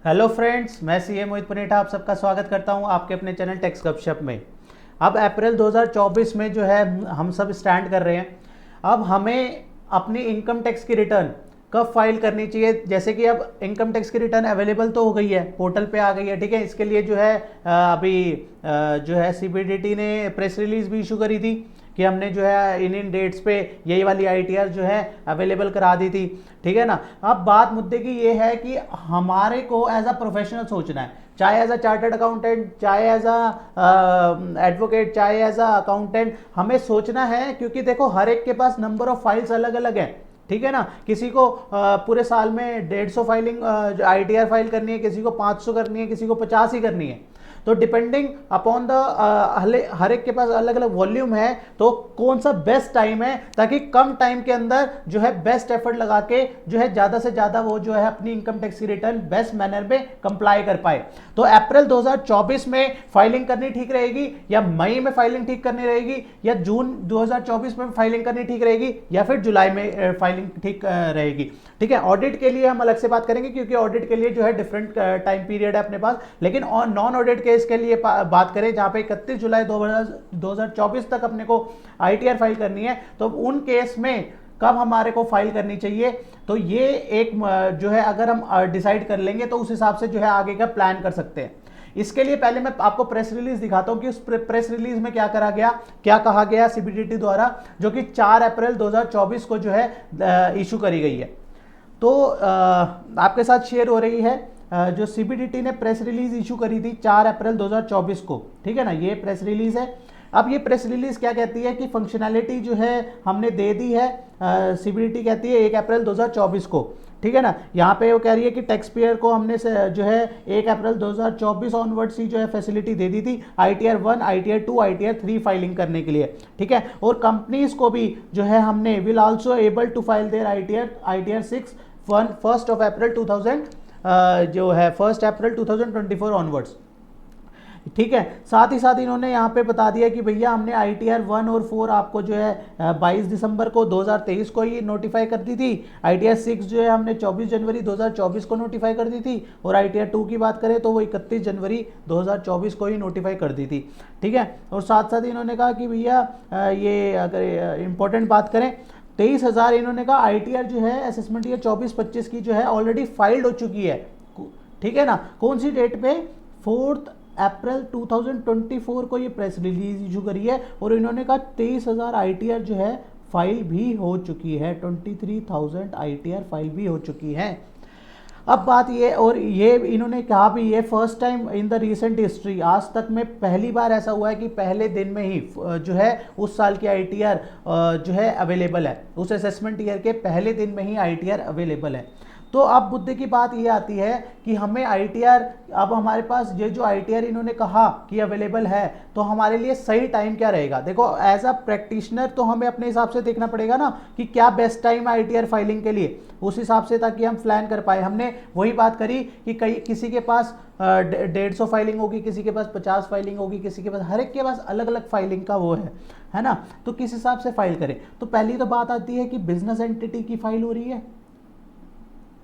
Hello friends, मैं CA मोहित पनेठा आप सबका स्वागत करता हूं आपके अपने चैनल टेक्स गपशप में। अब अप्रैल 2024 में जो है हम सब स्टैंड कर रहे हैं। अब हमें अपनी इनकम टैक्स की रिटर्न कब फाइल करनी चाहिए। जैसे कि अब इनकम टैक्स की रिटर्न अवेलेबल तो हो गई है, पोर्टल पे आ गई है, ठीक है। इसके लिए जो है जो है सीबीडीटी ने प्रेस रिलीज भी इशू करी थी कि हमने जो है इन डेट्स पे यही वाली आईटीआर जो है अवेलेबल करा दी थी, ठीक है ना। अब बात मुद्दे की ये है कि हमारे को एज अ प्रोफेशनल सोचना है, चाहे एज अ चार्टर्ड अकाउंटेंट, चाहे एज अ एडवोकेट, चाहे एज अ अकाउंटेंट, हमें सोचना है। क्योंकि देखो हर एक के पास नंबर ऑफ फाइल्स अलग अलग हैं, ठीक है ना। किसी को पूरे साल में 150 फाइलिंग आईटीआर फाइल करनी है, किसी को 500 करनी है, किसी को 50 ही करनी है। तो डिपेंडिंग अपॉन द हर एक के पास अलग अलग वॉल्यूम है, तो कौन सा बेस्ट टाइम है ताकि कम टाइम के अंदर जो है बेस्ट एफर्ट लगा के जो है ज्यादा से ज्यादा वो जो है अपनी इनकम टैक्स की रिटर्न बेस्ट मैनर में कंप्लाई कर पाए। तो अप्रैल 2024 में फाइलिंग करनी ठीक रहेगी, या मई में फाइलिंग ठीक करनी रहेगी, या जून 2024 में फाइलिंग करनी ठीक रहेगी, या फिर जुलाई में फाइलिंग ठीक रहेगी, ठीक है। ऑडिट के लिए हम अलग से बात करेंगे, क्योंकि ऑडिट के लिए जो है डिफरेंट टाइम पीरियड है अपने पास। लेकिन नॉन ऑडिट केस के लिए बात करें, जहां पे 31 जुलाई 2024 तक अपने को आईटीआर फाइल करनी है, तो उन केस में कब हमारे को फाइल करनी चाहिए, तो ये एक जो है अगर हम डिसाइड कर लेंगे तो उस हिसाब से जो है आगे का प्लान कर सकते हैं। इसके लिए पहले मैं आपको प्रेस रिलीज दिखाता हूं कि उस प्रेस रिलीज में क्या करा गया, क्या कहा गया सीबीडीटी द्वारा, जो कि 4 अप्रैल 2024 को जो है इशू करी गई है। तो आपके साथ शेयर हो रही है जो सीबीडीटी ने प्रेस रिलीज इशू करी थी 4 अप्रैल 2024 को, ठीक है ना। ये प्रेस रिलीज है। अब ये प्रेस रिलीज क्या कहती है कि फंक्शनैलिटी जो है हमने दे दी है, सीबीडीटी कहती है 1 अप्रैल 2024 को, ठीक है ना। यहाँ पे वो कह रही है कि टैक्स पेयर को हमने जो है 1 अप्रैल 2024 ऑनवर्ड्स ही जो है फैसिलिटी दे दी थी आईटीआर 1, आईटीआर 2, आईटीआर 3 फाइलिंग करने के लिए, ठीक है। और कंपनीज को भी जो है हमने will also able to file their ITR 6 first of April 2000 जो है 1 अप्रैल 2024 ऑनवर्ड्स, ठीक है। साथ ही साथ इन्होंने यहाँ पे बता दिया कि भैया हमने आईटीआर 1 और 4 आपको जो है 22 दिसंबर को 2023 को ही नोटिफाई कर दी थी। आईटीआर 6 जो है हमने 24 जनवरी 2024 को नोटिफाई कर दी थी, और आईटीआर 2 की बात करें तो वो 31 जनवरी 2024 को ही नोटिफाई कर दी थी, ठीक है। और साथ साथ इन्होंने कहा कि भैया ये अगर इंपॉर्टेंट बात करें, 23,000 इन्होंने कहा आईटीआर जो है असेसमेंट ईयर 24-25 की जो है ऑलरेडी फाइल्ड हो चुकी है, ठीक है ना। कौन सी डेट पे, 4 अप्रैल 2024 को ये प्रेस रिलीज इशू करी है। और इन्होंने कहा 23,000 आईटीआर जो है फाइल भी हो चुकी है, 23,000 आईटीआर फाइल भी हो चुकी है। अब बात ये, और ये इन्होंने कहा भी ये first time in the recent history, आज तक में पहली बार ऐसा हुआ है कि पहले दिन में ही जो है उस साल की आईटीआर जो है अवेलेबल है, उस असेसमेंट ईयर के पहले दिन में ही आईटीआर अवेलेबल है। तो अब मुद्दे की बात ये आती है कि हमें आईटीआर, अब हमारे पास ये जो आईटीआर इन्होंने कहा कि अवेलेबल है, तो हमारे लिए सही टाइम क्या रहेगा। देखो एज अ प्रैक्टिशनर तो हमें अपने हिसाब से देखना पड़ेगा ना कि क्या बेस्ट टाइम है आईटीआर फाइलिंग के लिए, उस हिसाब से, ताकि हम प्लान कर पाए। हमने वही बात करी कि किसी के पास 150 फाइलिंग होगी, किसी के पास 50 फाइलिंग होगी, किसी के पास, हर एक के पास अलग अलग फाइलिंग का वो है ना। तो किस हिसाब से फाइल करें। तो पहली तो बात आती है कि बिजनेस एंटिटी की फाइल हो रही है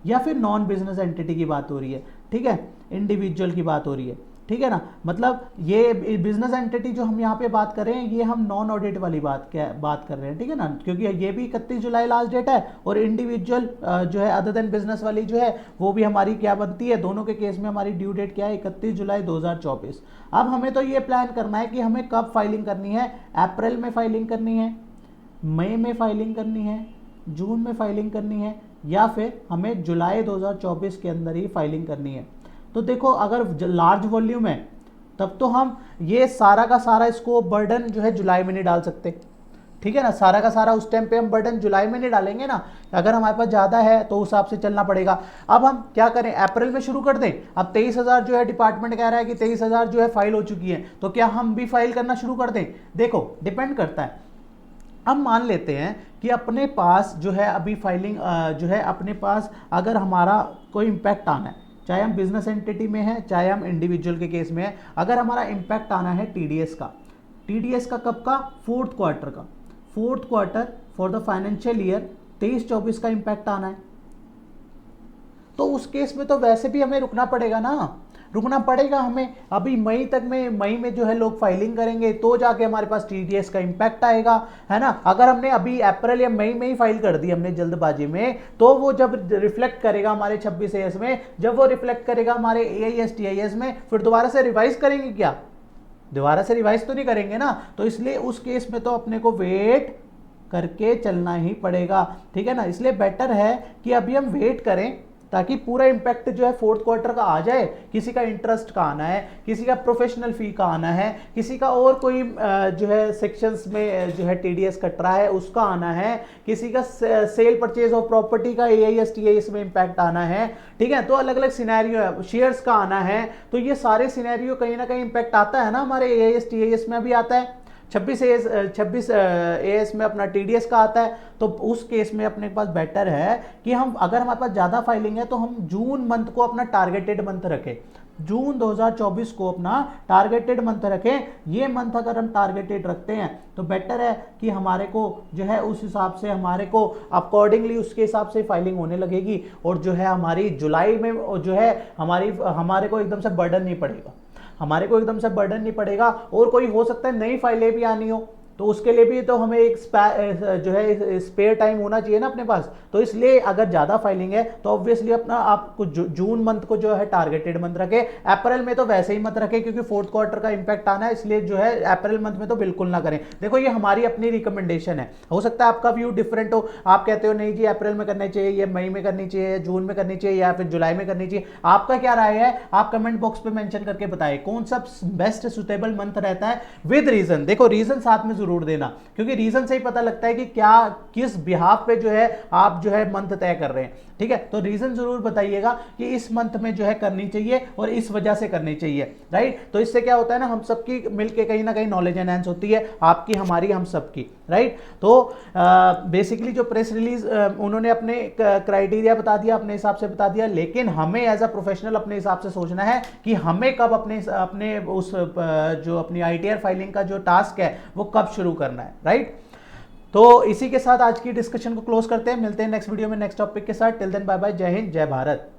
या फिर नॉन बिजनेस एंटिटी की बात हो रही है, ठीक है, इंडिविजुअल की बात हो रही है, ठीक है ना। मतलब ये बिजनेस एंटिटी जो हम यहाँ पे बात कर रहे हैं, ये हम नॉन ऑडिट वाली बात कर रहे हैं, ठीक है ना। क्योंकि ये भी 31 जुलाई लास्ट डेट है, और इंडिविजुअल जो है अदर देन बिजनेस वाली जो है वो भी हमारी क्या बनती है, दोनों के केस में हमारी ड्यू डेट क्या है, 31 जुलाई 2024। अब हमें तो ये प्लान करना है कि हमें कब फाइलिंग करनी है। अप्रैल में फाइलिंग करनी है, मई में फाइलिंग करनी है, जून में फाइलिंग करनी है, या फिर हमें जुलाई 2024 के अंदर ही फाइलिंग करनी है। तो देखो अगर लार्ज वॉल्यूम है तब तो हम ये सारा का सारा इसको बर्डन जो है जुलाई में नहीं डाल सकते, ठीक है ना। सारा का सारा उस टाइम पे हम बर्डन जुलाई में नहीं डालेंगे ना, अगर हमारे पास ज़्यादा है तो उस हिसाब से चलना पड़ेगा। अब हम क्या करें, अप्रैल में शुरू कर दें। अब 23,000 जो है डिपार्टमेंट कह रहा है कि 23,000 जो है फाइल हो चुकी है, तो क्या हम भी फाइल करना शुरू कर दें। देखो डिपेंड करता है। अब मान लेते हैं कि अपने पास जो है अभी फाइलिंग जो है अपने पास अगर हमारा कोई इम्पैक्ट आना है, चाहे हम बिजनेस एंटिटी में हैं, चाहे हम इंडिविजुअल के केस में हैं, अगर हमारा इम्पैक्ट आना है टीडीएस का, टीडीएस का कब का, फोर्थ क्वार्टर का, fourth quarter for the financial year 23-24 का इम्पैक्ट आना है, तो उस केस में तो वैसे भी हमें रुकना पड़ेगा ना, रुकना पड़ेगा हमें। अभी मई में जो है लोग फाइलिंग करेंगे तो जाके हमारे पास टीडीएस का इंपैक्ट आएगा, है ना। अगर हमने अभी अप्रैल या मई में ही फाइल कर दी हमने जल्दबाजी में, तो वो जब रिफ्लेक्ट करेगा हमारे 26 एएस में, जब वो रिफ्लेक्ट करेगा हमारे एआईएस टीआईएस में, फिर दोबारा से रिवाइज करेंगे क्या? दोबारा से रिवाइज तो नहीं करेंगे ना। तो इसलिए उस केस में तो अपने को वेट करके चलना ही पड़ेगा, ठीक है ना। इसलिए बेटर है कि अभी हम वेट करें ताकि पूरा इंपैक्ट जो है फोर्थ क्वार्टर का आ जाए। किसी का इंटरेस्ट का आना है, किसी का प्रोफेशनल फी का आना है, किसी का और कोई जो है सेक्शंस में जो है टीडीएस कट रहा है उसका आना है, किसी का सेल परचेज ऑफ प्रॉपर्टी का एआईएस टीआईएस में इंपैक्ट आना है, ठीक है। तो अलग अलग सिनेरियो है, शेयर्स का आना है, तो ये सारे सिनेरियो कहीं ना कहीं इंपैक्ट आता है ना हमारे एआईएस टीआईएस में भी आता है। 26 एएस में अपना टीडीएस का आता है। तो उस केस में अपने पास बेटर है कि हम, अगर हमारे पास ज़्यादा फाइलिंग है तो हम जून मंथ को अपना टारगेटेड मंथ रखें, जून 2024 को अपना टारगेटेड मंथ रखें। ये मंथ अगर हम टारगेटेड रखते हैं तो बेटर है कि हमारे को जो है उस हिसाब से हमारे को अकॉर्डिंगली उसके हिसाब से फाइलिंग होने लगेगी, और जो है हमारी जुलाई में जो है हमारे को एकदम से बर्डन नहीं पड़ेगा, हमारे को एकदम से बर्डन नहीं पड़ेगा। और कोई हो सकता है नई फाइलें भी आनी हो, तो उसके लिए भी तो हमें एक जो है स्पेयर टाइम होना चाहिए ना अपने पास। तो इसलिए अगर ज़्यादा फाइलिंग है तो ऑब्वियसली अपना आपको जून मंथ को जो है टारगेटेड मंथ रखे। अप्रैल में तो वैसे ही मत रखे क्योंकि फोर्थ क्वार्टर का इंपैक्ट आना है, इसलिए जो है अप्रैल मंथ में तो बिल्कुल ना करें। देखो ये हमारी अपनी रिकमेंडेशन है, हो सकता है आपका व्यू डिफरेंट हो, आप कहते हो नहीं जी अप्रैल में करना चाहिए, या मई में करनी चाहिए, जून में करनी चाहिए, या फिर जुलाई में करनी चाहिए। आपका क्या राय है आप कमेंट बॉक्स पे मेंशन करके बताएं कौन सा बेस्ट सुटेबल मंथ रहता है विद रीजन। देखो रीजन साथ में जरूर देना, क्योंकि रीजन से ही पता लगता है कि क्या किस बिहाफ पे जो है आप जो है मंथ तय कर रहे हैं, ठीक है। तो रीजन जरूर बताइएगा कि इस मंथ में जो है करनी चाहिए और इस वजह से करनी चाहिए, राइट। तो इससे क्या होता है ना, हम सबकी मिलके कहीं ना कहीं नॉलेज एनहांस होती है, आपकी हमारी हम सबकी, राइट। तो बेसिकली जो प्रेस रिलीज उन्होंने अपने क्राइटेरिया बता दिया, अपने हिसाब से बता दिया, लेकिन हमें एज अ प्रोफेशनल अपने हिसाब से सोचना है कि हमें कब अपने उस जो अपनी आईटीआर फाइलिंग का जो टास्क है वो कब शुरू करना है, राइट। तो इसी के साथ आज की डिस्कशन को क्लोज करते हैं, मिलते हैं नेक्स्ट वीडियो में नेक्स्ट टॉपिक के साथ। टिल देन बाय बाय, जय हिंद, जय भारत।